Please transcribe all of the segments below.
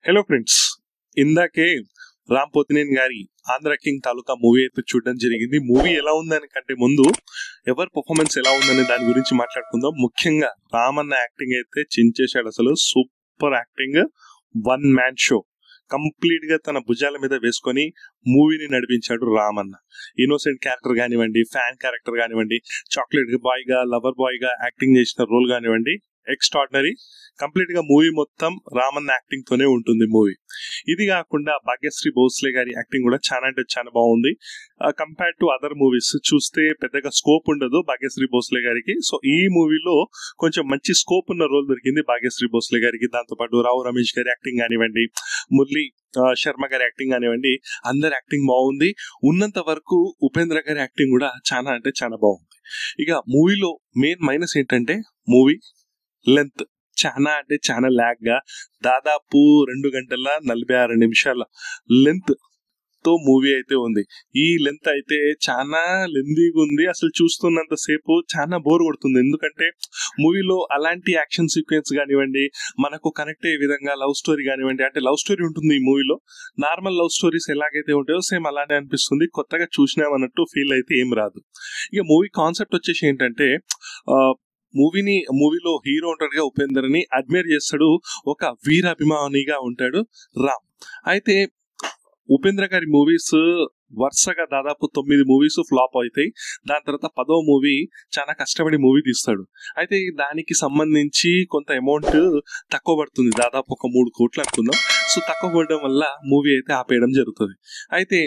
Hello friends, ఇందాకే రామ్ పోతినేని గారి Andhra king తాలూకా movie అయితే చూడడం జరిగింది. మూవీ ఎలా ఉందని కంటే ముందు ఎవరి పర్ఫార్మెన్స్ ఎలా ఉందనే దాని గురించి మాట్లాడుకుందాం. ముఖ్యంగా రామ్ అన్న యాక్టింగ్ అయితే చించేశాడు. అసలు super acting, one man show. Complete గా తన భుజాల మీద వేసుకొని మూవీని నడిపించాడు రామ్ అన్న. ఇన్నోసెంట్ క్యారెక్టర్ కానివ్వండి, ఫ్యాన్ క్యారెక్టర్ కానివ్వండి, చాక్లెట్ బాయ్ గా, లవర్ బాయ్ గా యాక్టింగ్ చేసిన రోల్ కానివ్వండి, ఎక్స్ట్రాడినరీ. కంప్లీట్ గా మూవీ మొత్తం రామన్న యాక్టింగ్ తోనే ఉంటుంది మూవీ. ఇది కాకుండా భాగ్యశ్రీ భోస్లే గారి యాక్టింగ్ కూడా చాలా అంటే చాలా బాగుంది. కంపేర్ టు అదర్ మూవీస్ చూస్తే పెద్దగా స్కోప్ ఉండదు భాగ్యశ్రీ భోస్లే గారికి. సో ఈ మూవీలో కొంచెం మంచి స్కోప్ ఉన్న రోల్ దొరికింది భాగ్యశ్రీ భోస్లే గారికి. దాంతోపాటు రావు రమేష్ గారి యాక్టింగ్ కానివ్వండి, మురళీ శర్మ గారి యాక్టింగ్ కానివ్వండి, అందరి యాక్టింగ్ బాగుంది. ఉన్నంత వరకు ఉపేంద్ర గారి యాక్టింగ్ కూడా చాలా అంటే చాలా బాగుంది. ఇక మూవీలో మెయిన్ మైనస్ ఏంటంటే మూవీ లెంత్ చాలా అంటే చాలా ల్యాగ్ గా, దాదాపు 2 గంటల 46 నిమిషాల లెంత్ తో మూవీ అయితే ఉంది. ఈ లెంత్ అయితే చాలా లెందీగా ఉంది. అసలు చూస్తున్నంత సేపు చాలా బోర్ కొడుతుంది. ఎందుకంటే మూవీలో అలాంటి యాక్షన్ సీక్వెన్స్ కానివ్వండి, మనకు కనెక్ట్ అయ్యే విధంగా లవ్ స్టోరీ కానివ్వండి, అంటే లవ్ స్టోరీ ఉంటుంది ఈ మూవీలో. నార్మల్ లవ్ స్టోరీస్ ఎలాగైతే ఉంటాయో సేమ్ అలానే అనిపిస్తుంది. కొత్తగా చూసినామన్నట్టు ఫీల్ అయితే ఏం రాదు. ఇక మూవీ కాన్సెప్ట్ వచ్చేసి ఏంటంటే, మూవీలో హీరో ఉంటాడుగా ఉపేందర్ని అడ్మైర్ చేస్తాడు. ఒక వీరాభిమానిగా ఉంటాడు రామ్. అయితే ఉపేంద్ర గారి మూవీస్ వరుసగా దాదాపు 9 మూవీస్ ఫ్లాప్ అవుతాయి. దాని తర్వాత 10వ మూవీ చాలా కష్టపడి మూవీ తీస్తాడు. అయితే దానికి సంబంధించి కొంత అమౌంట్ తక్కువ పడుతుంది, దాదాపు ఒక 3 కోట్లు అనుకుందాం. సో తక్కువ పడడం వల్ల మూవీ అయితే ఆపేయడం జరుగుతుంది. అయితే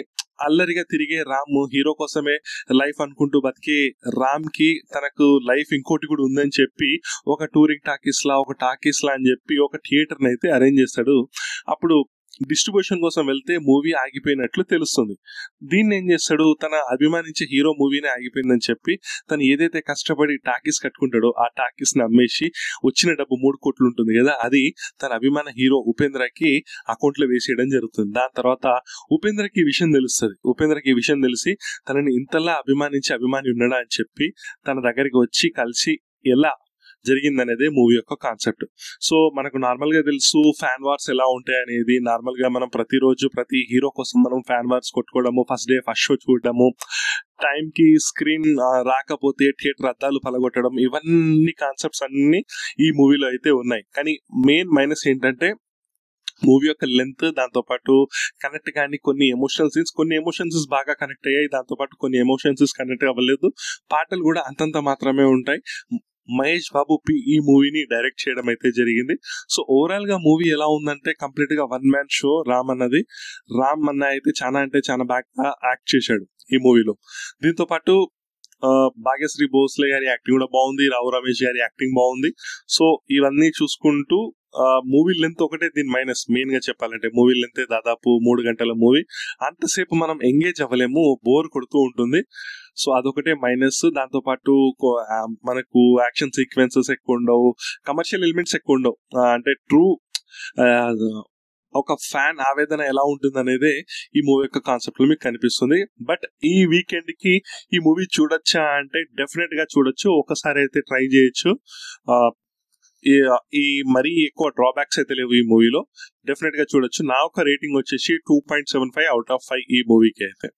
అల్లరిగా తిరిగే రామ్, హీరో కోసమే లైఫ్ అనుకుంటూ బతికే రామ్ కి తనకు లైఫ్ ఇంకోటి కూడా ఉందని చెప్పి ఒక టూరింగ్ టాకీస్ లా అని చెప్పి ఒక థియేటర్ అయితే అరేంజ్ చేస్తాడు. అప్పుడు డిస్ట్రిబ్యూషన్ కోసం వెళ్తే మూవీ ఆగిపోయినట్లు తెలుస్తుంది. దీన్ని ఏం చేస్తాడు, తన అభిమానించే హీరో మూవీనే ఆగిపోయిందని చెప్పి తను ఏదైతే కష్టపడి టాకీస్ కట్టుకుంటాడో ఆ టాకీస్ ని అమ్మేసి వచ్చిన డబ్బు 3 కోట్లు ఉంటుంది కదా, అది తన అభిమాన హీరో ఉపేంద్రకి అకౌంట్ లో వేసేయడం జరుగుతుంది. దాని తర్వాత ఉపేంద్రకి ఈ విషయం తెలుస్తుంది. ఉపేంద్రకి ఈ విషయం తెలిసి తనని ఇంతలా అభిమాని ఉన్నాడా అని చెప్పి తన దగ్గరికి వచ్చి కలిసి ఎలా జరిగిందనేదే మూవీ యొక్క కాన్సెప్ట్. సో మనకు నార్మల్ గా తెలుసు ఫ్యాన్ వార్స్ ఎలా ఉంటాయి అనేది. నార్మల్ గా మనం ప్రతిరోజు ప్రతి హీరో కోసం మనం ఫ్యాన్ వార్స్ కొట్టుకోవడము, ఫస్ట్ షో చూడడము, టైం కి స్క్రీన్ రాకపోతే థియేటర్ అద్దాలు పలగొట్టడం, ఇవన్నీ కాన్సెప్ట్స్ అన్ని ఈ మూవీలో అయితే ఉన్నాయి. కానీ మెయిన్ మైనస్ ఏంటంటే మూవీ యొక్క లెంత్, దాంతో పాటు కనెక్ట్ కానీ కొన్ని ఎమోషన్స్ బాగా కనెక్ట్ అయ్యాయి. దాంతో పాటు కొన్ని ఎమోషన్స్ కనెక్ట్ అవ్వలేదు. పాటలు కూడా అంతంత మాత్రమే ఉంటాయి. మహేష్ బాబు ఈ మూవీని డైరెక్ట్ చేయడం అయితే జరిగింది. సో ఓవరాల్ గా మూవీ ఎలా ఉందంటే కంప్లీట్ గా వన్ మ్యాన్ షో రామ్ అన్న అయితే చాలా అంటే చాలా బాగా యాక్ట్ చేశాడు ఈ మూవీలో. దీంతో పాటు భాగ్యశ్రీ భోస్లే గారి యాక్టింగ్ కూడా బాగుంది, రావు రమేష్ గారి యాక్టింగ్ బాగుంది. సో ఇవన్నీ చూసుకుంటూ మూవీ లెంత్ ఒకటే దీని మైనస్. మెయిన్ గా చెప్పాలంటే మూవీ లెంత్ దాదాపు 3 గంటల మూవీ. అంతసేపు మనం ఎంగేజ్ అవ్వలేము, బోర్ కొడుతూ ఉంటుంది. సో అదొకటే మైనస్. దాంతో పాటు మనకు యాక్షన్ సీక్వెన్సెస్ ఎక్కువ ఉండవు, కమర్షియల్ ఎలిమెంట్స్ ఎక్కువ ఉండవు. అంటే ట్రూ ఒక ఫ్యాన్ ఆవేదన ఎలా ఉంటుంది అనేదే ఈ మూవీ యొక్క కాన్సెప్ట్ లో మీకు కనిపిస్తుంది. బట్ ఈ వీకెండ్ కి ఈ మూవీ చూడొచ్చా అంటే డెఫినెట్ గా చూడొచ్చు. ఒకసారి అయితే ట్రై చేయొచ్చు. ఈ మరీ ఎక్కువ డ్రాబ్యాక్స్ అయితే లేవు ఈ మూవీలో, డెఫినెట్ గా చూడొచ్చు. నా ఒక రేటింగ్ వచ్చేసి 2.75 అవుట్ ఆఫ్ 5 ఈ మూవీకి అయితే.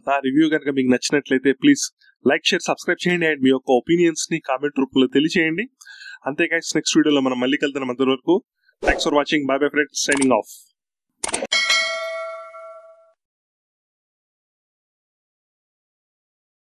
నా రివ్యూ కనుక మీకు నచ్చినట్లయితే ప్లీజ్ లైక్, షేర్, సబ్స్క్రైబ్ చేయండి. అండ్ మీ యొక్క ఒపీనియన్స్ ని కామెంట్ రూపంలో తెలియచేయండి. అంతే గైస్, నెక్స్ట్ వీడియోలో మనం మళ్ళీ కలుద్దాం. అంతవరకు thanks for watching. By bye friends, signing off.